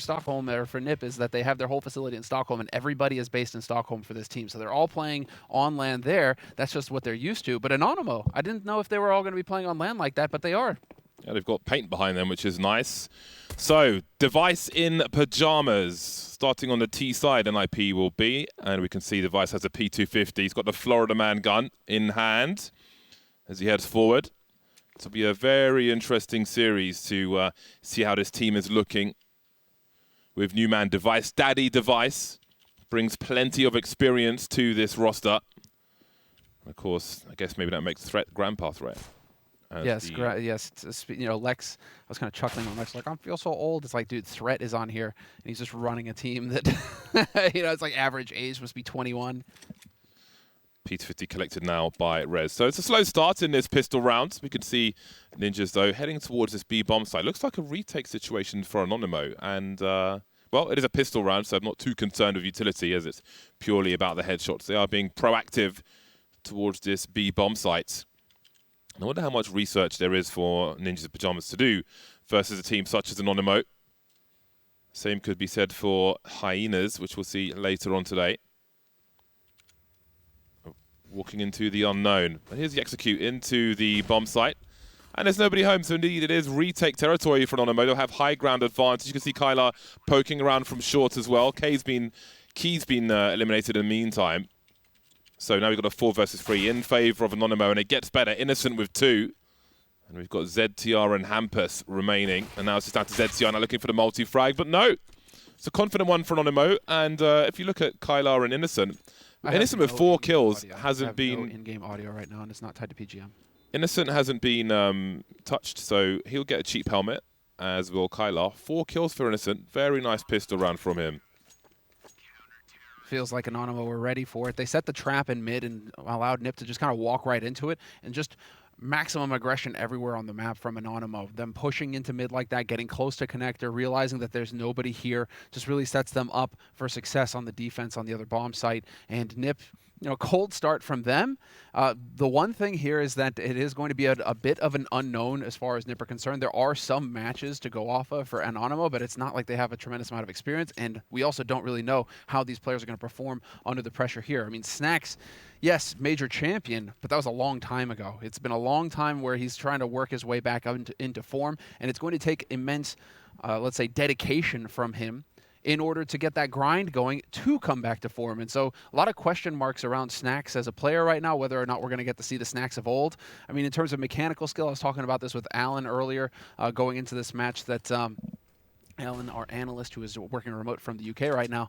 Stockholm or for NIP is that they have their whole facility in Stockholm, and everybody is based in Stockholm for this team. So they're all playing on land there. That's just what they're used to. But Anonymo, I didn't know if they were all going to be playing on land like that, but they are. Yeah, they've got paint behind them, which is nice. So, Device in pajamas. Starting on the T side, NIP will be. And we can see Device has a P250. He's got the Florida Man gun in hand as he heads forward. This will be a very interesting series to see how this team is looking. With new man Device. Daddy Device brings plenty of experience to this roster. Of course, I guess maybe that makes Threat Grandpa Threat. Yes, yes. You know, Lex, I was kind of chuckling when Lex was like, I feel so old. It's like, dude, Threat is on here, and he's just running a team that, you know, it's like average age must be 21. P250 collected now by Rez. So it's a slow start in this pistol round. We can see Ninjas, though, heading towards this B-bomb site. Looks like a retake situation for Anonymo. And, well, it is a pistol round, so I'm not too concerned with utility as it's purely about the headshots. They are being proactive towards this B-bomb site. I wonder how much research there is for Ninjas in Pajamas to do versus a team such as Anonymo. Same could be said for Hyenas, which we'll see later on today. Walking into the unknown. And here's the execute into the bomb site. And there's nobody home, so indeed it is retake territory for Anonymo. They'll have high ground advantage. You can see Kylar poking around from short as well. Key's been eliminated in the meantime. So now we've got a 4 versus 3 in favor of Anonymo, and it gets better. Innocent with 2. And we've got ZTR and Hampus remaining. And now it's just down to ZTR now looking for the multi-frag. But no, it's a confident one for Anonymo. And if you look at Kylar and Innocent with 4 kills hasn't been... No in-game audio right now, and it's not tied to PGM. Innocent hasn't been touched, so he'll get a cheap helmet, as will Kylar. 4 kills for Innocent. Very nice pistol round from him. Feels like Anonymo were ready for it. They set the trap in mid and allowed Nip to just kind of walk right into it, and just maximum aggression everywhere on the map from Anonymo. Them pushing into mid like that, getting close to connector, realizing that there's nobody here, just really sets them up for success on the defense on the other bomb site. And Nip, you know, cold start from them. The one thing here is that it is going to be a bit of an unknown as far as Nip are concerned. There are some matches to go off of for Anonymo, but it's not like they have a tremendous amount of experience, and we also don't really know how these players are going to perform under the pressure here. I mean, Snacks, yes, major champion, but that was a long time ago. It's been a long time where he's trying to work his way back into form, and it's going to take immense, let's say, dedication from him in order to get that grind going to come back to form. And so a lot of question marks around Snacks as a player right now, whether or not we're going to get to see the Snacks of old. I mean, in terms of mechanical skill, I was talking about this with Alan earlier going into this match that Alan, our analyst who is working remote from the UK right now,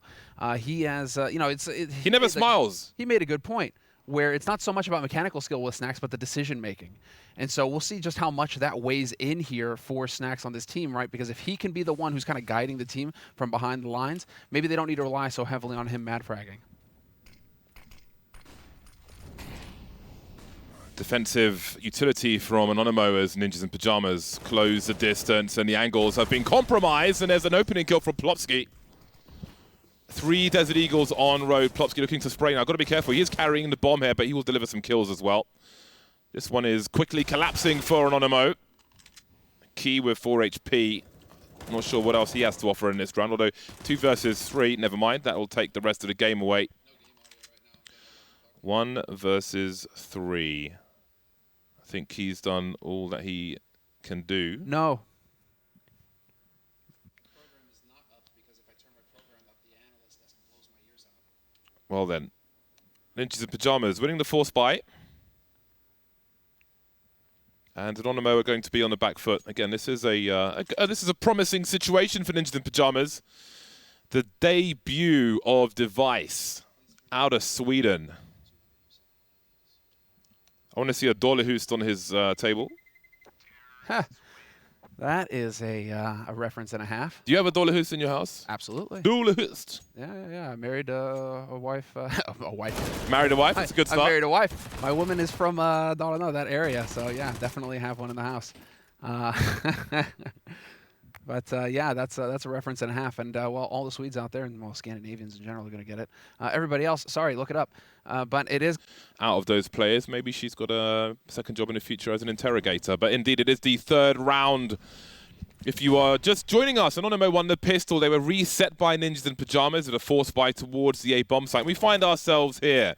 he has, you know, he never smiles. He made a good point where it's not so much about mechanical skill with Snacks, but the decision making. And so we'll see just how much that weighs in here for Snacks on this team, right? Because if he can be the one who's kind of guiding the team from behind the lines, maybe they don't need to rely so heavily on him mad fragging. Defensive utility from Anonymo as Ninjas in Pajamas close the distance, and the angles have been compromised, and there's an opening kill from Plopsky. 3 Desert Eagles on road. Plopsky looking to spray now. Got to be careful. He is carrying the bomb here, but he will deliver some kills as well. This one is quickly collapsing for Anonymo. Key with 4 HP. Not sure what else he has to offer in this round, although 2 versus 3, never mind. That will take the rest of the game away. 1 versus 3. I think he's done all that he can do. No. Well then, Ninjas in Pajamas winning the force buy. And Anonymo are going to be on the back foot. Again, this is a promising situation for Ninjas in Pajamas. The debut of Device out of Sweden. I want to see a Dollarhoost on his table. That is a reference and a half. Do you have a Dollarhoost in your house? Absolutely. Dollarhoost. Yeah. I married a wife. A wife. Married a wife? That's a good start. I married a wife. My woman is from, I don't know, that area. So, yeah, definitely have one in the house. But, yeah, that's a reference and a half. And, well, all the Swedes out there, and, well, Scandinavians in general are going to get it. Everybody else, sorry, look it up. But it is... Out of those players, maybe she's got a second job in the future as an interrogator. But, indeed, it is the 3rd round If you are just joining us, Anonymo won the pistol. They were reset by Ninjas in Pajamas with a force buy towards the A bomb site. We find ourselves here.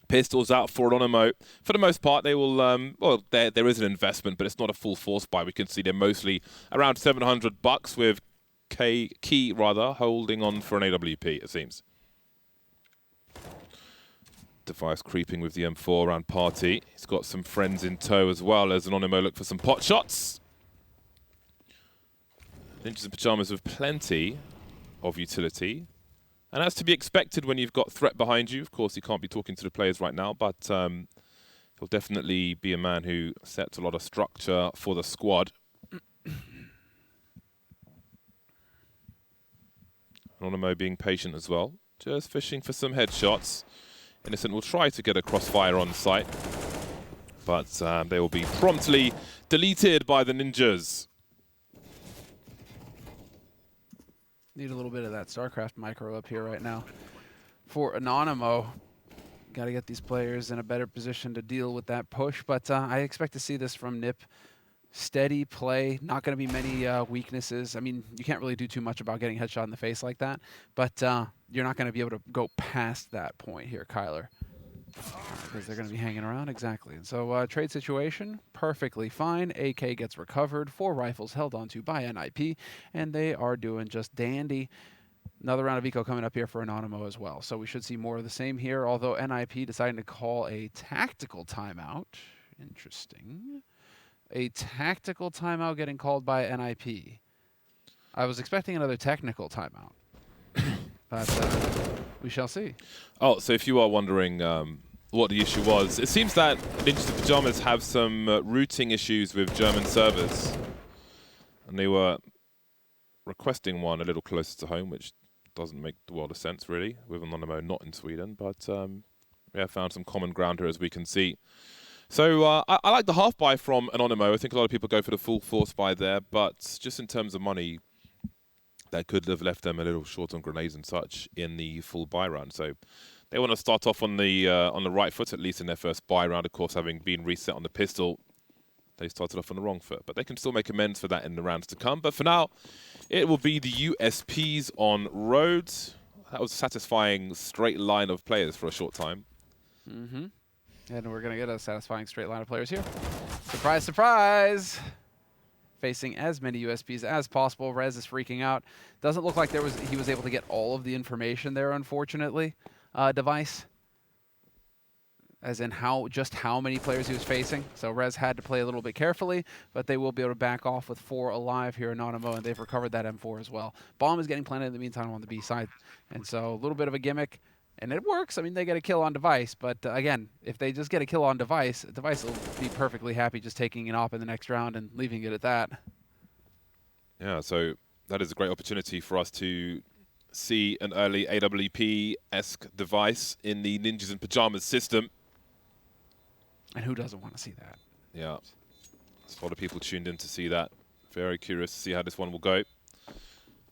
Pistols out for Anonymo. For the most part, they will, well, there is an investment, but it's not a full force buy. We can see they're mostly around $700 with Key holding on for an AWP, it seems. Device creeping with the M4 around Party. He's got some friends in tow as well as Anonymo look for some pot shots. Ninjas in Pajamas with plenty of utility. And that's to be expected when you've got threat behind you. Of course, he can't be talking to the players right now, but he'll definitely be a man who sets a lot of structure for the squad. Anonymo being patient as well. Just fishing for some headshots. Innocent will try to get a crossfire on site, but they will be promptly deleted by the ninjas. Need a little bit of that StarCraft micro up here right now. For Anonymo, got to get these players in a better position to deal with that push, but I expect to see this from Nip. Steady play, not going to be many weaknesses. I mean, you can't really do too much about getting headshot in the face like that, but you're not going to be able to go past that point here, Kyler, because they're going to be hanging around. Exactly. And so trade situation, perfectly fine. AK gets recovered, 4 rifles held onto by NIP, and they are doing just dandy. Another round of eco coming up here for Anonymo as well. So we should see more of the same here, although NIP deciding to call a tactical timeout. Interesting. A tactical timeout getting called by NIP. I was expecting another technical timeout, but we shall see. Oh, so if you are wondering what the issue was, it seems that Ninjas in Pajamas have some routing issues with German servers, and they were requesting one a little closer to home, which doesn't make the world of sense, really, with Anonymo not in Sweden, but we have found some common ground here, as we can see. So I like the half buy from Anonymo. I think a lot of people go for the full force buy there, but just in terms of money, that could have left them a little short on grenades and such in the full buy round. So they want to start off on the right foot, at least in their first buy round. Of course, having been reset on the pistol, they started off on the wrong foot. But they can still make amends for that in the rounds to come. But for now, it will be the USPs on roads. That was a satisfying straight line of players for a short time. Mm-hmm. And we're going to get a satisfying straight line of players here. Surprise, surprise! Facing as many USPs as possible. Rez is freaking out. Doesn't look like he was able to get all of the information there, unfortunately. Device. As in just how many players he was facing. So Rez had to play a little bit carefully, but they will be able to back off with 4 alive here in Anonymo, and they've recovered that M4 as well. Bomb is getting planted in the meantime on the B side. And so a little bit of a gimmick. And it works. I mean, they get a kill on Device, but again, if they just get a kill on Device, Device will be perfectly happy just taking an op in the next round and leaving it at that. Yeah, so that is a great opportunity for us to see an early AWP-esque Device in the Ninjas in Pajamas system. And who doesn't want to see that? Yeah, there's a lot of people tuned in to see that. Very curious to see how this one will go.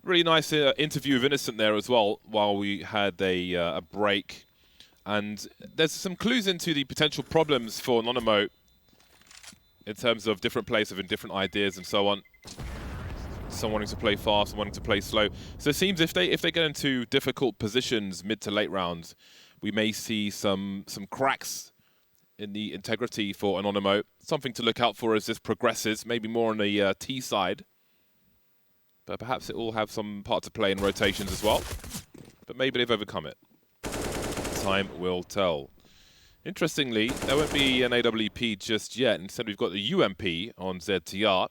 Really nice interview with Innocent there as well, while we had a break. And there's some clues into the potential problems for Anonymo in terms of different players having different ideas and so on. Some wanting to play fast, some wanting to play slow. So it seems if they get into difficult positions mid to late rounds, we may see some cracks in the integrity for Anonymo. Something to look out for as this progresses, maybe more on the T side. But perhaps it will have some part to play in rotations as well. But maybe they've overcome it. Time will tell. Interestingly, there won't be an AWP just yet. Instead, we've got the UMP on ZTR.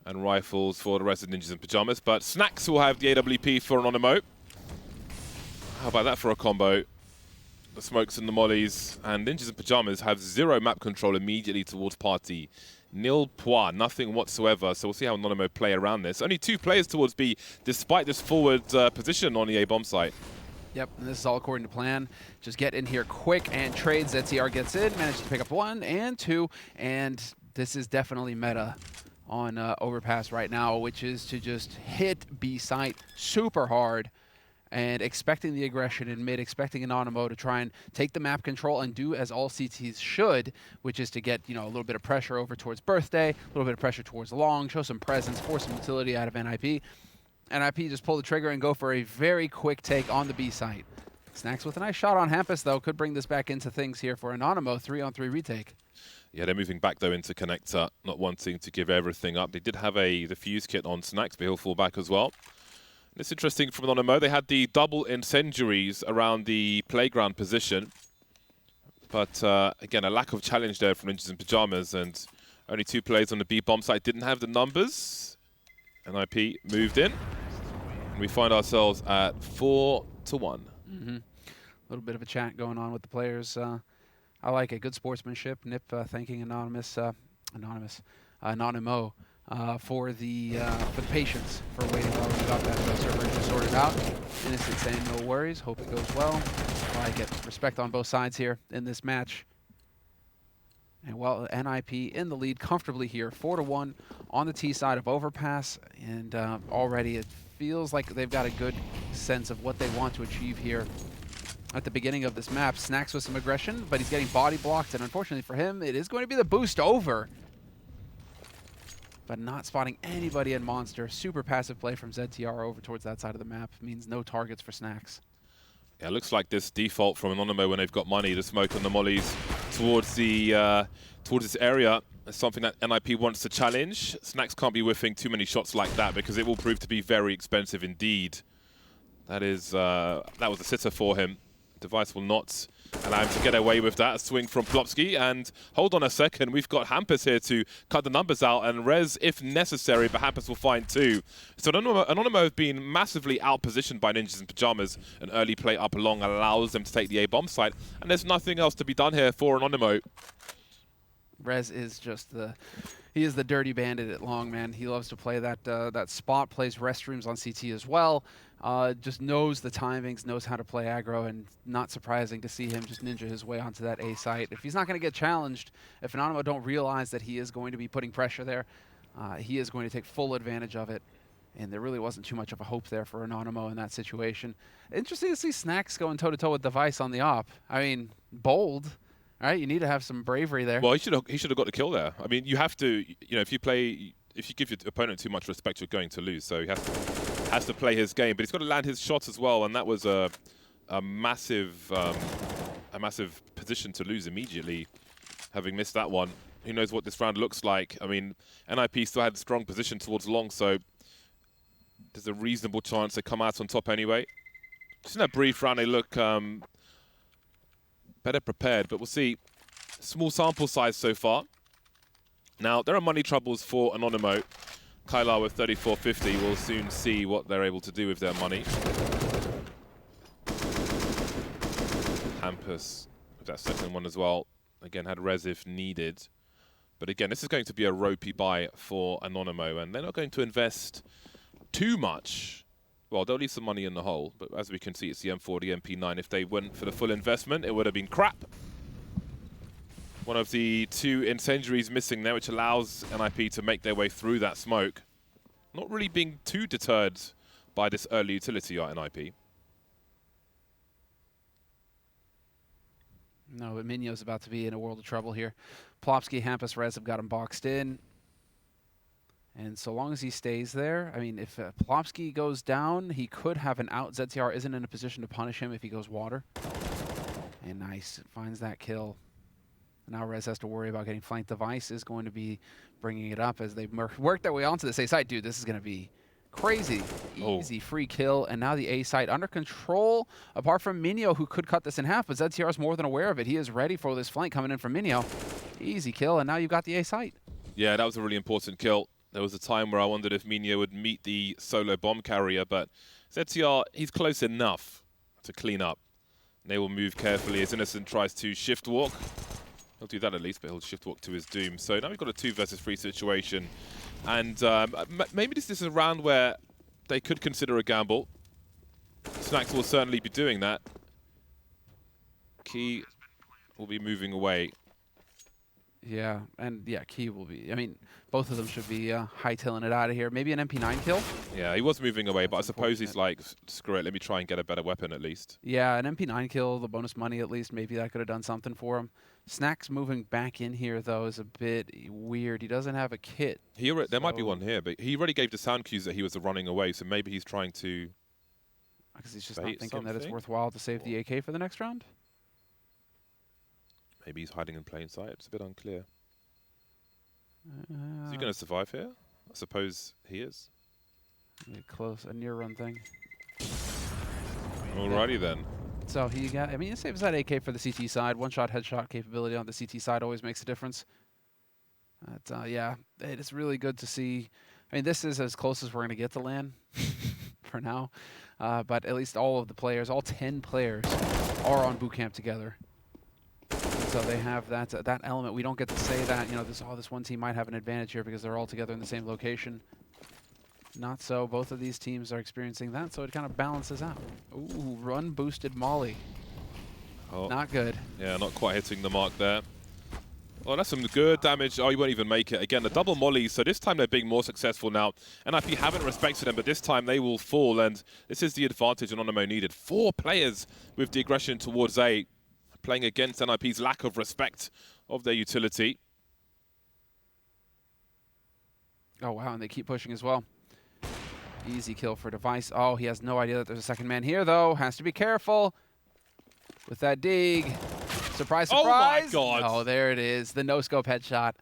And rifles for the rest of Ninjas in Pajamas. But Snacks will have the AWP for Anonymo. How about that for a combo? The smokes and the mollies. And Ninjas in Pajamas have 0 map control immediately towards Party. Nil point, nothing whatsoever. So we'll see how Anonymo play around this. Only 2 players towards B, despite this forward position on the A bomb site. Yep, and this is all according to plan. Just get in here quick and trade. ZCR gets in, manages to pick up 1 and 2, and this is definitely meta on Overpass right now, which is to just hit B site super hard and expecting the aggression in mid, expecting Anonymo to try and take the map control and do as all CTs should, which is to get, you know, a little bit of pressure over towards Birthday, a little bit of pressure towards Long, show some presence, force some utility out of NIP. NIP just pull the trigger and go for a very quick take on the B site. Snacks with a nice shot on Hampus, though, could bring this back into things here for Anonymo, 3-on-3 retake. Yeah, they're moving back, though, into connector, not wanting to give everything up. They did have the fuse kit on Snacks, but he'll fall back as well. And it's interesting from Anonymo, they had the double incendiaries around the playground position. But, again, a lack of challenge there from Ninjas in Pyjamas, and only 2 players on the B bomb site didn't have the numbers. NIP moved in, and we find ourselves at 4-1. A little bit of a chat going on with the players. I like it. Good sportsmanship. Nip thanking Anonymo for the patience for waiting while we got that server issue sorted out. Innocent saying no worries. Hope it goes well. I like it. Respect on both sides here in this match. And well, NIP in the lead comfortably here, 4-1 on the T side of Overpass, and already it feels like they've got a good sense of what they want to achieve here at the beginning of this map. Snacks with some aggression, but he's getting body blocked, and unfortunately for him, it is going to be the boost over. But not spotting anybody in Monster. Super passive play from ZTR over towards that side of the map means no targets for Snacks. Yeah, it looks like this default from Anonymo when they've got money, the smoke and the mollies towards the towards this area is something that NIP wants to challenge. Snacks can't be whiffing too many shots like that because it will prove to be very expensive indeed. That was a sitter for him. Device will not allow him to get away with that. A swing from Plopsky, and hold on a second, we've got Hampus here to cut the numbers out, and Rez if necessary, but Hampus will find 2. So Anonymo have been massively outpositioned by Ninjas in Pyjamas. An early play up along allows them to take the A-bomb site, and there's nothing else to be done here for Anonymo. Rez is just he is the dirty bandit at Long, man. He loves to play that spot, plays restrooms on CT as well. Just knows the timings, knows how to play aggro, and not surprising to see him just ninja his way onto that A site. If he's not going to get challenged, if Anonymo don't realize that he is going to be putting pressure there, he is going to take full advantage of it. And there really wasn't too much of a hope there for Anonymo in that situation. Interesting to see Snacks going toe-to-toe with Device on the op. I mean, bold. All right, you need to have some bravery there. Well, he should have got the kill there. I mean, you have to, you know, if you give your opponent too much respect, you're going to lose. So he has to play his game, but he's got to land his shots as well, and that was a massive position to lose immediately, having missed that one. Who knows what this round looks like? I mean, NIP still had a strong position towards Long, so there's a reasonable chance they come out on top anyway. Just in that brief round, they look better prepared, but we'll see. Small sample size so far. Now, there are money troubles for Anonymo. Kylar with 34.50. We'll soon see what they're able to do with their money. Hampus with that second one as well. Again, had res if needed. But again, this is going to be a ropey buy for Anonymo, and they're not going to invest too much. Well, they'll leave some money in the hole, but as we can see, it's the M4, the MP9. If they went for the full investment, it would have been crap. One of the 2 incendiaries missing there, which allows NIP to make their way through that smoke. Not really being too deterred by this early utility at NIP. No, but Minyo's about to be in a world of trouble here. Plopsky, Hampus, Rez have got him boxed in. And so long as he stays there, I mean, if Plopsky goes down, he could have an out. ZTR isn't in a position to punish him if he goes water. And nice, finds that kill. Now Rez has to worry about getting flanked. Device is going to be bringing it up as they work their way onto this A site. Dude, this is going to be crazy. Easy free kill. And now the A site under control, apart from Minyo, who could cut this in half, but ZTR is more than aware of it. He is ready for this flank coming in from Minyo. Easy kill, and now you've got the A site. Yeah, that was a really important kill. There was a time where I wondered if Minyo would meet the solo bomb carrier, but ZTR, he's close enough to clean up. They will move carefully as Innocent tries to shift walk. He'll do that at least, but he'll shift walk to his doom. So now we've got a 2 versus 3 situation. And maybe this is a round where they could consider a gamble. Snacks will certainly be doing that. Key will be moving away. Yeah, and yeah, Key will be. I mean, both of them should be hightailing it out of here. Maybe an MP9 kill. Yeah, he was moving away, but I That's suppose he's unfortunate. like, screw it, let me try and get a better weapon at least. Yeah, an MP9 kill, the bonus money at least. Maybe that could have done something for him. Snacks moving back in here though is a bit weird. He doesn't have a kit. There might be So one here, but he already gave the sound cues that he was running away, so maybe he's trying to because he's just not bait thinking that it's something. worthwhile to save the AK for the next round. Maybe he's hiding in plain sight. It's a bit unclear. Is he Uh, going to survive here? I suppose he is. close, a near run thing. Alrighty then. So he got. I mean, he saves that AK for the CT side. One shot headshot capability on the CT side always makes a difference. But yeah, it is really good to see. I mean, this is as close as we're going to get to LAN for now. But at least all of the players, all 10 players, are on boot camp together. So they have that element. We don't get to say that, you know, this one team might have an advantage here because they're all together in the same location. Not so. Both of these teams are experiencing that, so it kind of balances out. Ooh, run boosted Molly. Oh, Not good. yeah, not quite hitting the mark there. Oh, that's some good damage. Oh, you won't even make it. Again, the double molly, so this time they're being more successful now. NIP haven't respected them, but this time they will fall, and this is the advantage Anonymo needed. 4 players with the aggression towards A, playing against NIP's lack of respect of their utility. Oh, wow, and they keep pushing as well. Easy kill for Device. Oh, he has no idea that there's a second man here, though. Has to be careful with that dig. Surprise, surprise. Oh, my God. Oh, there it is. The no-scope headshot.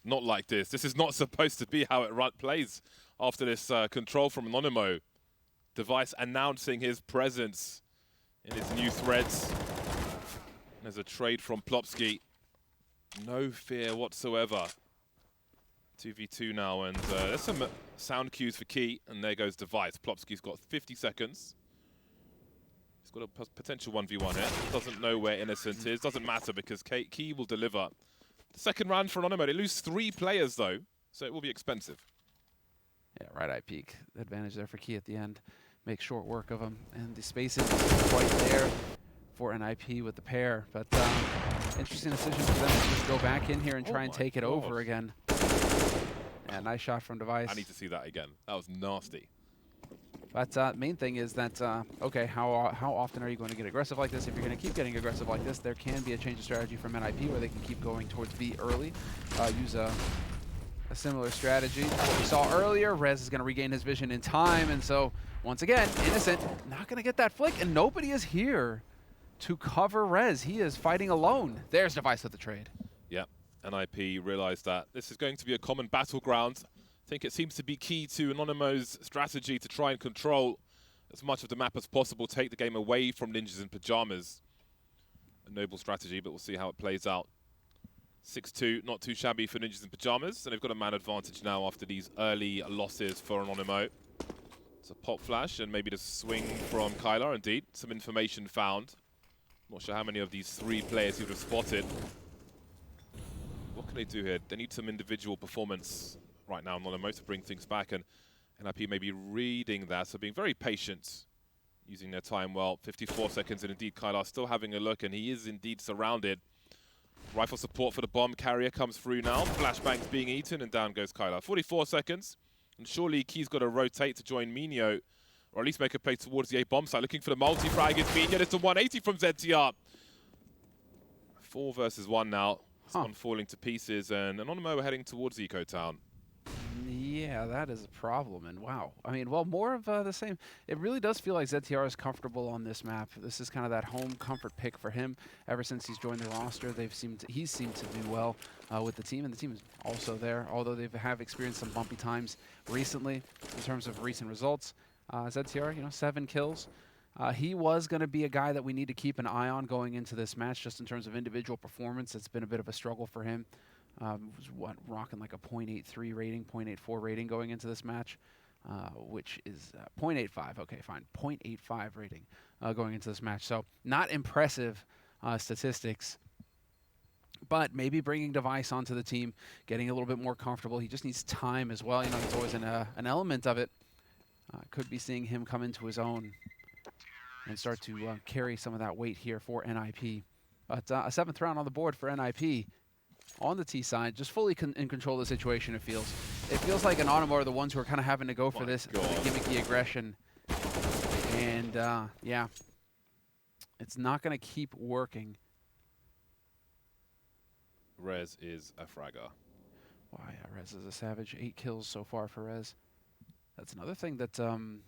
Not like this. This is not supposed to be how it plays after this control from Anonymo. Device announcing his presence in his new threads. There's a trade from Plopsky. No fear whatsoever. 2v2 now, and there's some sound cues for Key, and there goes Device. Plopsky's got 50 seconds. He's got a potential 1v1 here. Doesn't know where Innocent is. Doesn't matter because Key will deliver. The second round for Anonymo. They lose 3 players, though, so it will be expensive. Yeah, right eye peek. Advantage there for Key at the end. Make short work of him, and the spacing is quite there for an IP with the pair. But interesting decision for them to just go back in here and try and take it over again. Yeah, nice shot from Device. I need to see that again. That was nasty. But main thing is that, okay, how often are you going to get aggressive like this? If you're going to keep getting aggressive like this, there can be a change of strategy from NIP where they can keep going towards B early. Use a similar strategy. What we saw earlier, Rez is going to regain his vision in time. And so, once again, Innocent not going to get that flick, and nobody is here to cover Rez. He is fighting alone. There's Device with the trade. Yep. NIP realized that this is going to be a common battleground. I think it seems to be key to Anonymo's strategy to try and control as much of the map as possible, take the game away from Ninjas in Pajamas. A noble strategy, but we'll see how it plays out. 6-2, not too shabby for Ninjas in Pajamas, and they've got a man advantage now after these early losses for Anonymo. It's a pop flash, and maybe the swing from Kylar, indeed. Some information found. Not sure how many of these 3 players he would have spotted. What can they do here? They need some individual performance right now, Anonymo, to bring things back, and NIP may be reading that, so being very patient, using their time well. 54 seconds, and indeed Kylar still having a look, and he is indeed surrounded. Rifle support for the bomb carrier comes through now. Flashbang's being eaten, and down goes Kylar. 44 seconds, and surely Key's got to rotate to join Minio, or at least make a play towards the A bomb site. Looking for the multi-frag is Minio. It's a 180 from ZTR. 4 versus 1 now. This one falling to pieces, and Anonymo are heading towards Eco Town. Yeah, that is a problem, and wow. I mean, well, more of the same. It really does feel like ZTR is comfortable on this map. This is kind of that home comfort pick for him. Ever since he's joined the roster, he's seemed to do well with the team, and the team is also there, although they have experienced some bumpy times recently in terms of recent results. ZTR, you know, 7 kills. He was going to be a guy that we need to keep an eye on going into this match, just in terms of individual performance. It's been a bit of a struggle for him. Was rocking like a 0.83 rating, 0.84 rating going into this match, which is 0.85. Okay, fine, 0.85 rating going into this match. So not impressive statistics, but maybe bringing Device onto the team, getting a little bit more comfortable. He just needs time as well. You know, there's always an element of it. Could be seeing him come into his own and start to carry some of that weight here for NIP. But a 7th round on the board for NIP. on the T side, just fully in control of the situation. It feels like Anonymo are the ones who are kind of having to go for this gimmicky aggression, and yeah, it's not going to keep working. Rez is a fragger. Wow, yeah, Rez is a savage. 8 kills so far for Rez. That's another thing that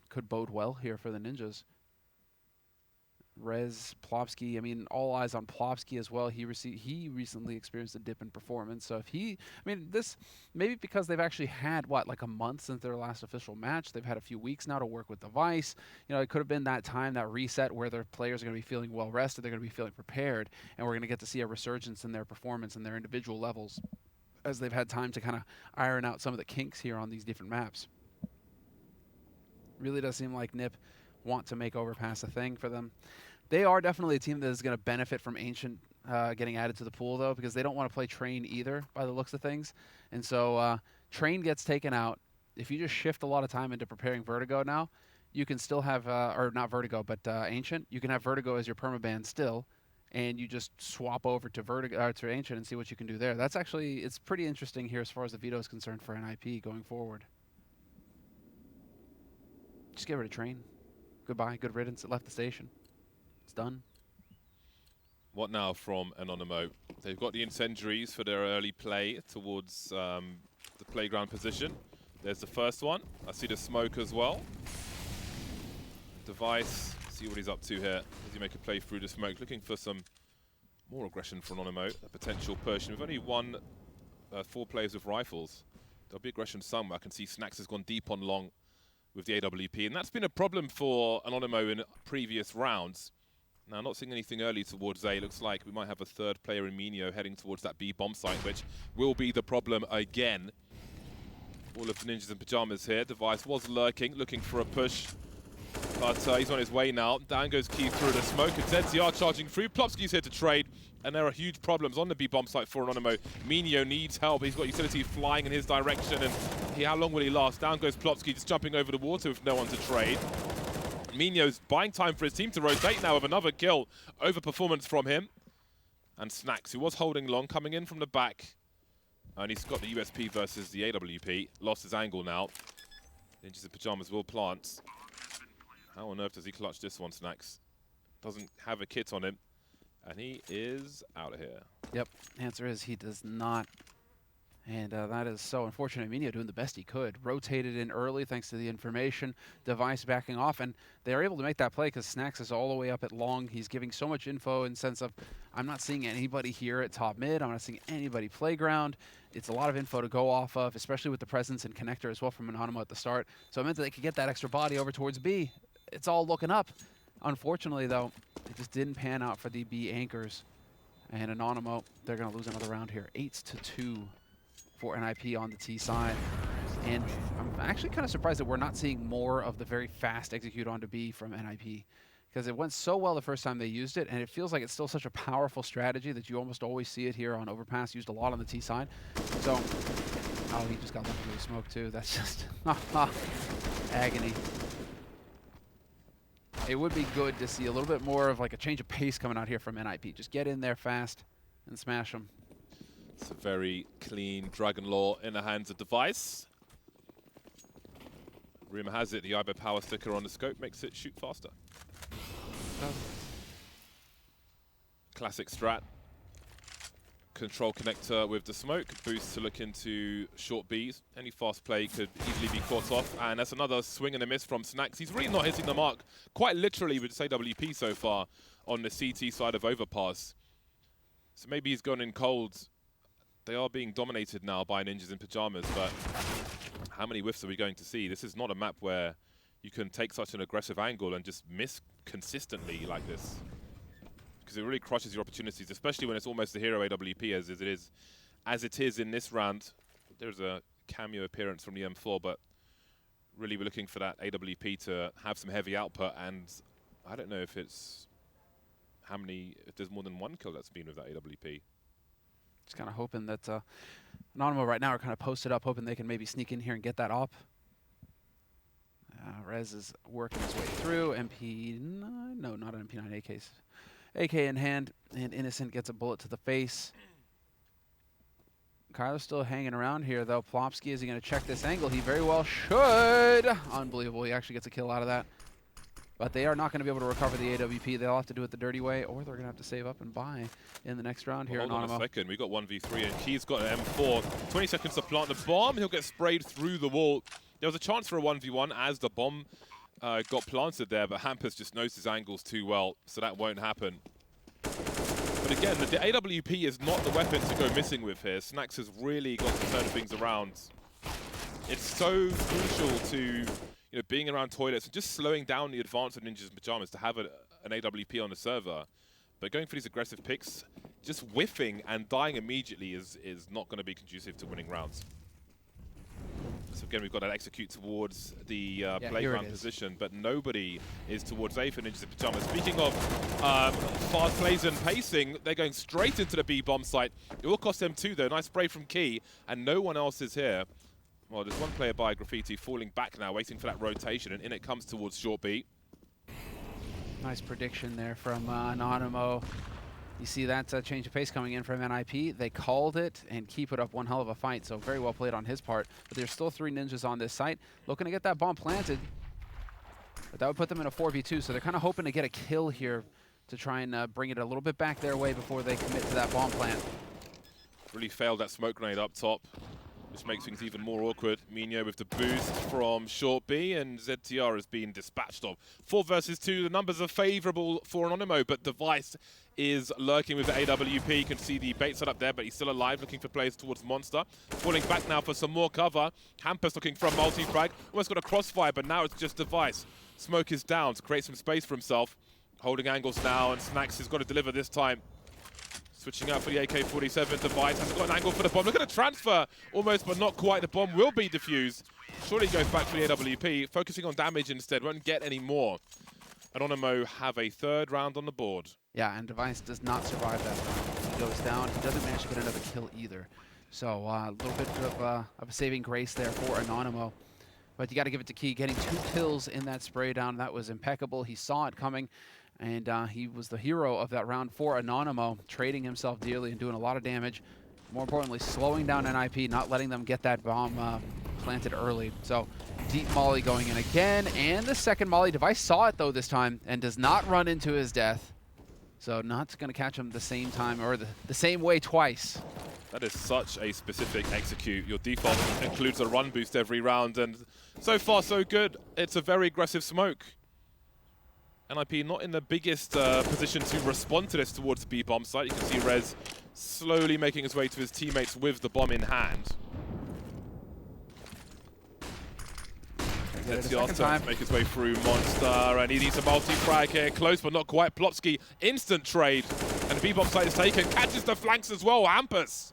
could bode well here for the Ninjas. Rez, Plopsky, I mean, all eyes on Plopsky as well. He recently experienced a dip in performance. So if he, I mean, this, maybe because they've actually had, what, like a month since their last official match. They've had a few weeks now to work with Device. You know, it could have been that time, that reset where their players are going to be feeling well rested. They're going to be feeling prepared. And we're going to get to see a resurgence in their performance and their individual levels as they've had time to kind of iron out some of the kinks here on these different maps. Really does seem like Nip want to make Overpass a thing for them. They are definitely a team that is going to benefit from Ancient getting added to the pool, though, because they don't want to play Train either, by the looks of things. And so Train gets taken out. If you just shift a lot of time into preparing Vertigo now, you can still have, or not Vertigo, but Ancient. You can have Vertigo as your permaban still, and you just swap over to to Ancient and see what you can do there. That's actually, it's pretty interesting here as far as the veto is concerned for NIP going forward. Just get rid of Train. Goodbye, good riddance. It left the station. It's done. What now from Anonymo? They've got the incendiaries for their early play towards the playground position. There's the first one. I see the smoke as well. Device, see what he's up to here. Does he make a play through the smoke? Looking for some more aggression from Anonymo, a potential push. And we've only 4 players with rifles. There'll be aggression somewhere. I can see Snacks has gone deep on long with the AWP, and that's been a problem for Anonymo in previous rounds. Now, not seeing anything early towards A. Looks like we might have a third player in Minio heading towards that B bomb site, which will be the problem again. All of the Ninjas in Pyjamas here. Device was lurking, looking for a push, but he's on his way now. Down goes Key through the smoke, and ZZR charging through. Plopsky's here to trade, and there are huge problems on the B bomb site for Anonymo. Minio needs help. He's got utility flying in his direction, and how long will he last? Down goes Plopsky, just jumping over the water with no one to trade. Minio's buying time for his team to rotate now with another kill. Overperformance from him. And Snacks, who was holding long, coming in from the back. And he's got the USP versus the AWP. Lost his angle now. Ninjas in Pyjamas will plant. How on earth does he clutch this one, Snacks? Doesn't have a kit on him. And he is out of here. Yep, answer is he does not. And that is so unfortunate. Minio doing the best he could. Rotated in early thanks to the information. Device backing off. And they are able to make that play because Snacks is all the way up at long. He's giving so much info in sense of, I'm not seeing anybody here at top mid. I'm not seeing anybody playground. It's a lot of info to go off of, especially with the presence and connector as well from Anonymo at the start. So it meant that they could get that extra body over towards B. It's all looking up. Unfortunately, though, it just didn't pan out for the B anchors. And Anonymo, they're going to lose another round here. 8-2. For NIP on the T side. And I'm actually kind of surprised that we're not seeing more of the very fast execute onto B from NIP, because it went so well the first time they used it, and it feels like it's still such a powerful strategy that you almost always see it here on Overpass, used a lot on the T side. So, oh, he just got left with smoke too. That's just agony. It would be good to see a little bit more of like a change of pace coming out here from NIP. Just get in there fast and smash them. It's a very clean Dragon Law in the hands of Device. Rumor has it the IBO power sticker on the scope makes it shoot faster. Classic strat. Control connector with the smoke. Boost to look into short Bs. Any fast play could easily be caught off. And that's another swing and a miss from Snacks. He's really not hitting the mark, quite literally with this AWP so far on the CT side of Overpass. So maybe he's gone in cold. They are being dominated now by Ninjas in Pyjamas, but how many whiffs are we going to see? This is not a map where you can take such an aggressive angle and just miss consistently like this, because it really crushes your opportunities, especially when it's almost a hero AWP as it is in this round. There's a cameo appearance from the M4, but really we're looking for that AWP to have some heavy output, and I don't know if it's if there's more than one kill that's been with that AWP. Just kind of hoping that Anonymo right now are kind of posted up, hoping they can maybe sneak in here and get that op. Rez is working his way through. MP9, no, not an MP9, AK in hand, and Innocent gets a bullet to the face. Kyler's still hanging around here, though. Plopsky, is he going to check this angle? He very well should. Unbelievable. He actually gets a kill out of that. But they are not going to be able to recover the AWP. They'll have to do it the dirty way, or they're going to have to save up and buy in the next round here. Hold on Anonymo. a second. We got 1v3, and Key's got an M4. 20 seconds to plant the bomb. He'll get sprayed through the wall. There was a chance for a 1v1 as the bomb got planted there, but Hampus just knows his angles too well, so that won't happen. But again, the AWP is not the weapon to go missing with here. Snax has really got to turn things around. It's so crucial to being around toilets and just slowing down the advance of Ninjas in Pyjamas to have an AWP on the server. But going for these aggressive picks, just whiffing and dying immediately is not going to be conducive to winning rounds. So again, we've got that execute towards the playground position, but nobody is towards A for Ninjas in Pyjamas. Speaking of fast plays and pacing, they're going straight into the B bomb site. It will cost them 2 though. Nice spray from Key, and no one else is here. Well, there's one player by Graffiti falling back now, waiting for that rotation, and in it comes towards short B. Nice prediction there from Anonymo. You see that change of pace coming in from NIP. They called it, and Key put up one hell of a fight, so very well played on his part. But there's still 3 ninjas on this site, looking to get that bomb planted. But that would put them in a 4v2, so they're kind of hoping to get a kill here to try and bring it a little bit back their way before they commit to that bomb plant. Really failed that smoke grenade up top. This makes things even more awkward. Minho with the boost from short B, and ZTR has been dispatched of. 4 versus 2, the numbers are favorable for Anonymo, but Device is lurking with the AWP. You can see the bait set up there, but he's still alive, looking for players towards Monster. Falling back now for some more cover. Hampus looking for a multi-frag. Almost got a crossfire, but now it's just Device. Smoke is down to create some space for himself. Holding angles now, and Snax has got to deliver this time. Switching out for the AK-47, Device has got an angle for the bomb. Look at the transfer, almost but not quite. The bomb will be defused. Surely goes back for the AWP, focusing on damage instead, won't get any more. Anonymo have a 3rd round on the board. Yeah, and Device does not survive that round. He goes down, he doesn't manage to get another kill either. So a little bit of a saving grace there for Anonymo. But you got to give it to Key, getting 2 kills in that spray down. That was impeccable. He saw it coming. And he was the hero of that round for Anonymo, trading himself dearly and doing a lot of damage. More importantly, slowing down NIP, not letting them get that bomb planted early. So deep molly going in again, and the second molly. Device saw it though this time and does not run into his death. So not going to catch him the same time or the same way twice. That is such a specific execute. Your default includes a run boost every round, and so far so good. It's a very aggressive smoke. NIP not in the biggest position to respond to this towards the B bomb site. You can see Rez slowly making his way to his teammates with the bomb in hand. ZTR trying to make his way through Monster, and he needs a multi-frag here. Close, but not quite. Plopsky, instant trade. And the B bomb site is taken. Catches the flanks as well, Hampus.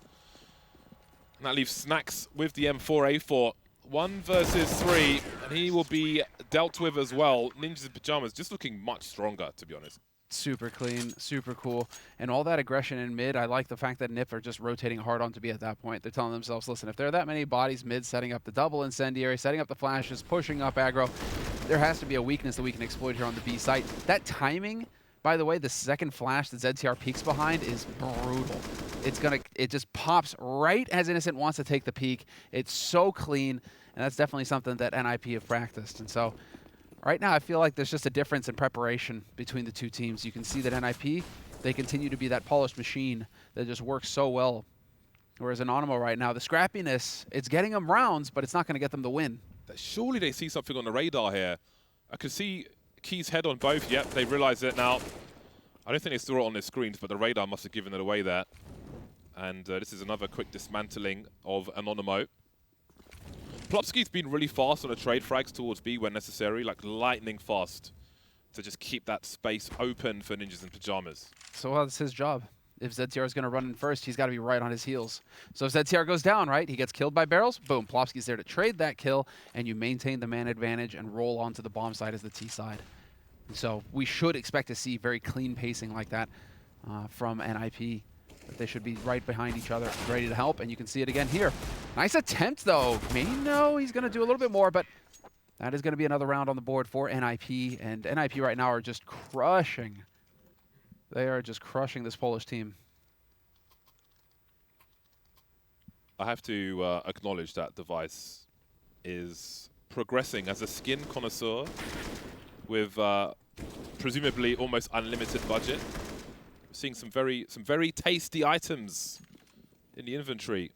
And that leaves Snax with the M4A4. 1 versus 3, and he will be dealt with as well. Ninjas in Pyjamas just looking much stronger, to be honest. Super clean, super cool. And all that aggression in mid, I like the fact that NIP are just rotating hard on to be at that point. They're telling themselves, listen, if there are that many bodies mid setting up the double incendiary, setting up the flashes, pushing up aggro, there has to be a weakness that we can exploit here on the B site. That timing, by the way, the second flash that ZTR peeks behind is brutal. It just pops right as Innocent wants to take the peek. It's so clean, and that's definitely something that NIP have practiced. And so right now I feel like there's just a difference in preparation between the 2 teams. You can see that NIP, they continue to be that polished machine that just works so well. Whereas Anonymo right now, the scrappiness, it's getting them rounds, but it's not going to get them the win. Surely they see something on the radar here. I could see Key's head on both. Yep, they realize it now. I don't think they saw it on their screens, but the radar must have given it away there. And this is another quick dismantling of Anonymo. Plopsky's been really fast on the trade frags towards B when necessary, like lightning fast, to just keep that space open for Ninjas in Pyjamas. So that's his job. If ZTR is going to run in first, he's got to be right on his heels. So if ZTR goes down, right, he gets killed by barrels, boom, Plopsky's there to trade that kill, and you maintain the man advantage and roll onto the bomb side as the T side. And so we should expect to see very clean pacing like that from NIP. But they should be right behind each other, ready to help, and you can see it again here. Nice attempt, though. No, he's going to do a little bit more, but that is going to be another round on the board for NIP, and NIP right now are just crushing. They are just crushing this Polish team. I have to acknowledge that Device is progressing as a skin connoisseur with presumably almost unlimited budget. We're seeing some very tasty items in the inventory.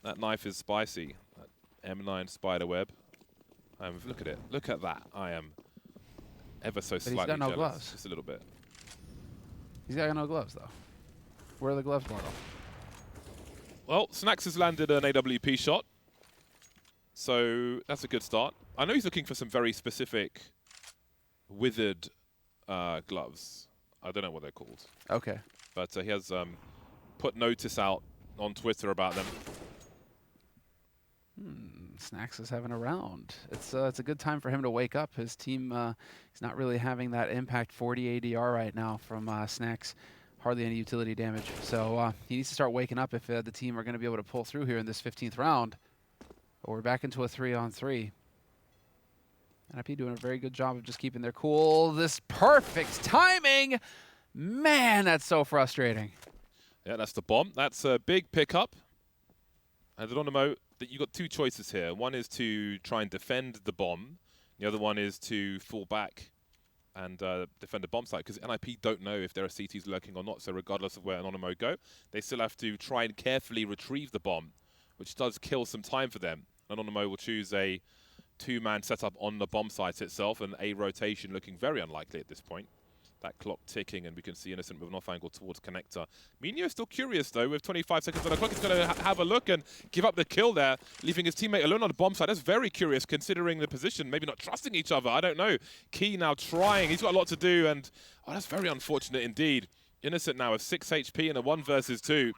That knife is spicy. That M9 spiderweb. Look at it. Look at that. I am ever so But slightly he's got no jealous. gloves. Just a little bit. He's got no gloves, though. Where are the gloves, Mortal? Well, Snacks has landed an AWP shot. So that's a good start. I know he's looking for some very specific withered gloves. I don't know what they're called. Okay. But he has put notice out on Twitter about them. Snacks is having a round. It's a good time for him to wake up. His team is not really having that impact 40 ADR right now from Snacks. Hardly any utility damage. So he needs to start waking up if the team are going to be able to pull through here in this 15th round. But we're back into a 3-on-3. NIP doing a very good job of just keeping their cool. This perfect timing! Man, that's so frustrating. Yeah, that's the bomb. That's a big pickup. And Anonymo, you got two choices here. One is to try and defend the bomb. The other one is to fall back and defend the bomb site, because NIP don't know if there are CTs lurking or not, so regardless of where Anonymo go, they still have to try and carefully retrieve the bomb, which does kill some time for them. Anonymo will choose a two-man setup on the bomb site itself, and a rotation looking very unlikely at this point. That clock ticking, and we can see Innocent with an off angle towards Connector. Minio still curious, though, with 25 seconds on the clock. He's going to have a look and give up the kill there, leaving his teammate alone on the bomb side. That's very curious, considering the position. Maybe not trusting each other. I don't know. Key now trying. He's got a lot to do, and that's very unfortunate indeed. Innocent now with 6 HP in a 1 versus 2.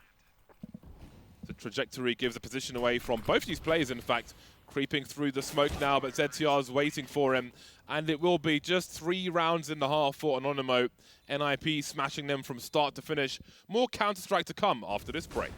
The trajectory gives a position away from both these players, in fact. Creeping through the smoke now, but ZTR is waiting for him. And it will be just 3 rounds in the half for Anonymo. NIP smashing them from start to finish. More Counter-Strike to come after this break.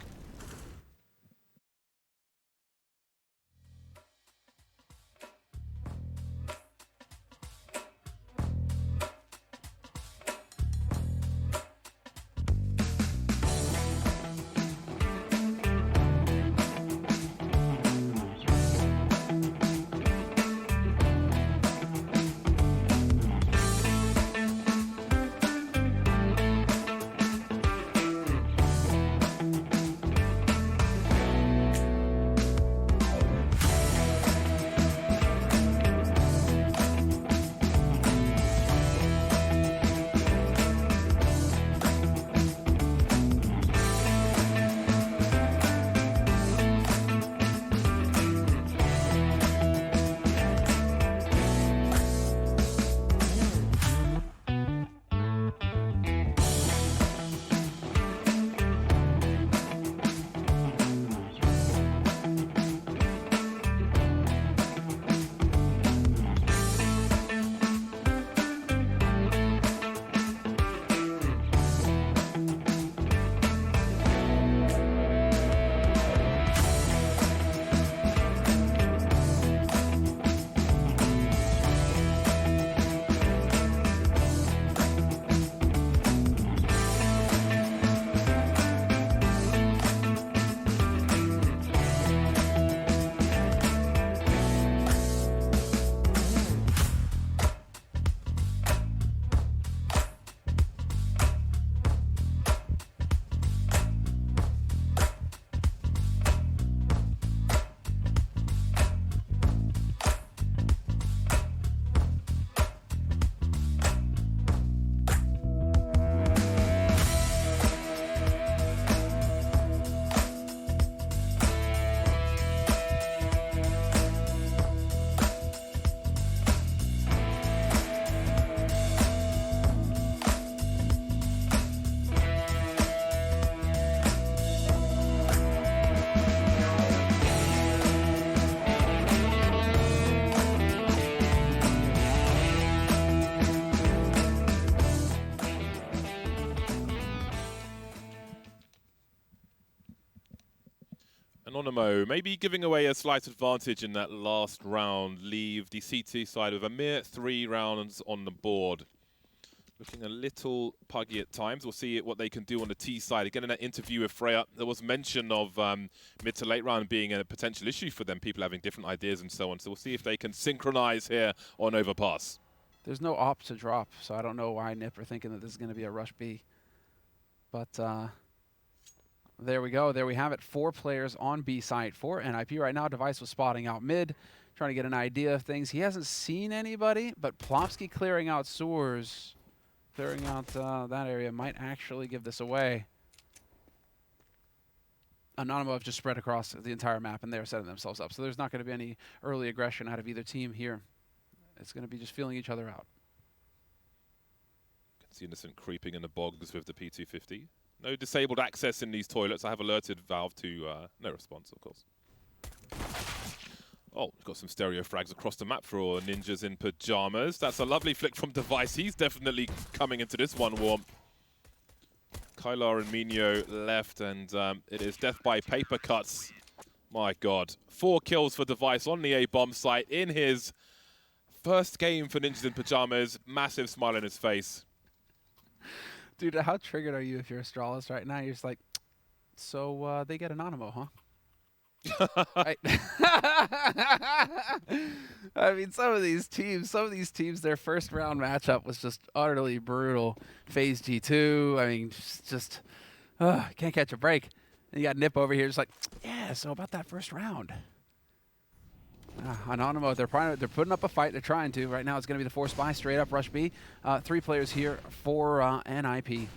Anonymo maybe giving away a slight advantage in that last round, leave the CT side with a mere 3 rounds on the board. Looking a little puggy at times. We'll see what they can do on the T side. Again, in that interview with Freya, there was mention of mid to late round being a potential issue for them, people having different ideas and so on. So we'll see if they can synchronize here on Overpass. There's no op to drop, so I don't know why Nip are thinking that this is going to be a rush B. But there we go. There we have it. 4 players on B site for NIP right now. Device was spotting out mid, trying to get an idea of things. He hasn't seen anybody, but Plopsky clearing out sewers, clearing out that area might actually give this away. Anonymo have just spread across the entire map, and they're setting themselves up. So there's not going to be any early aggression out of either team here. It's going to be just feeling each other out. Can see Innocent creeping in the bogs with the P250. No disabled access in these toilets. I have alerted Valve to no response, of course. Oh, we've got some stereo frags across the map for Ninjas in Pajamas. That's a lovely flick from Device. He's definitely coming into this one warm. Kylar and Minho left, and it is death by paper cuts. My God. 4 kills for Device on the A bomb site in his first game for Ninjas in Pajamas. Massive smile on his face. Dude, how triggered are you if you're Astralis right now? You're just like, so they get Anonymo, huh? I mean, some of these teams, their first round matchup was just utterly brutal. Phase G2, I mean, just can't catch a break. And you got Nip over here, just like, yeah. So about that first round, Anonymo, they're putting up a fight. They're trying to. Right now, it's going to be the 4 spy straight up rush B. 3 players here for NIP.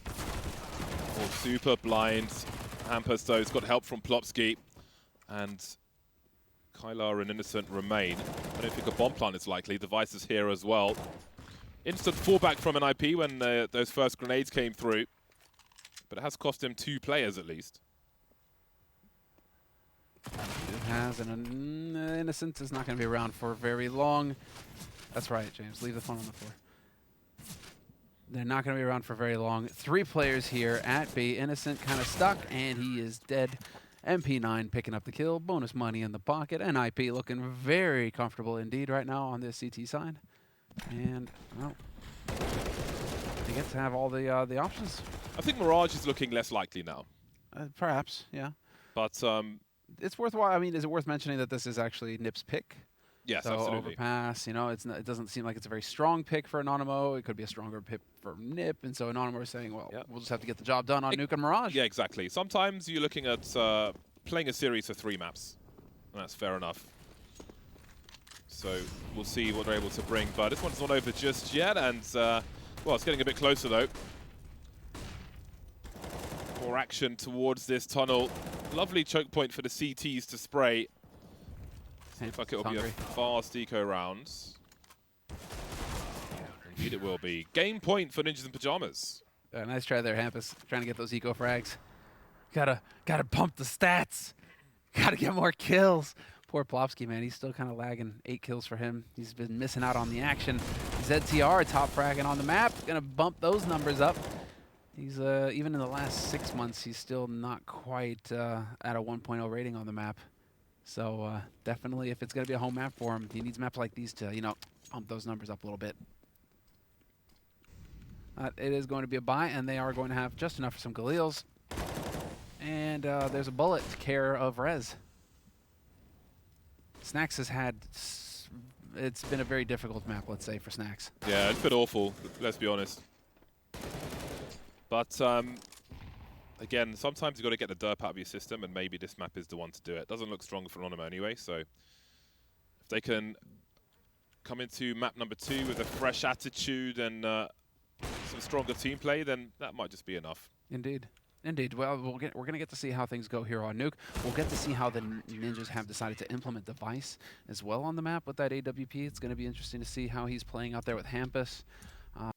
Oh, super blind. Hampus, though, has got help from Plopsky. And Kylar and Innocent remain. I don't think a bomb plant is likely. Device is here as well. Instant fallback from NIP when those first grenades came through. But it has cost him 2 players at least. It has, and Innocent is not going to be around for very long. That's right, James. Leave the phone on the floor. They're not going to be around for very long. 3 players here at B. Innocent kind of stuck, and he is dead. MP9 picking up the kill. Bonus money in the pocket. NIP looking very comfortable indeed right now on this CT side. And, well, they get to have all the options. I think Mirage is looking less likely now. Perhaps, yeah. But it's worthwhile. I mean, is it worth mentioning that this is actually Nip's pick? yes, So absolutely. Overpass, you know, it doesn't seem like it's a very strong pick for Anonymo. It could be a stronger pick for Nip, and so Anonymo is saying, well, we'll just have to get the job done on Nuke and Mirage. Yeah, exactly. Sometimes you're looking at playing a series for 3 maps, and that's fair enough. So we'll see what they're able to bring, but this one's not over just yet, and well, it's getting a bit closer though. More action towards this tunnel. Lovely choke point for the CTs to spray. Seems like it'll be a fast eco round. Indeed it will be. Game point for Ninjas in Pajamas. Nice try there, Hampus. Trying to get those eco frags. Gotta pump the stats. Gotta get more kills. Poor Plopsky, man. He's still kind of lagging. 8 kills for him. He's been missing out on the action. ZTR top fragging on the map. Gonna bump those numbers up. He's even in the last 6 months, he's still not quite at a 1.0 rating on the map. So definitely, if it's going to be a home map for him, he needs maps like these to, you know, pump those numbers up a little bit. It is going to be a buy, and they are going to have just enough for some Galils. And there's a bullet to care of Rez. Snacks has had... It's been a very difficult map, let's say, for Snacks. Yeah, it's been awful, let's be honest. But again, sometimes you've got to get the derp out of your system, and maybe this map is the one to do it. Doesn't look strong for Anonymo anyway, so if they can come into map number 2 with a fresh attitude and some stronger team play, then that might just be enough. Indeed. Indeed. Well, we're going to get to see how things go here on Nuke. We'll get to see how the Ninjas have decided to implement Device as well on the map with that AWP. It's going to be interesting to see how he's playing out there with Hampus.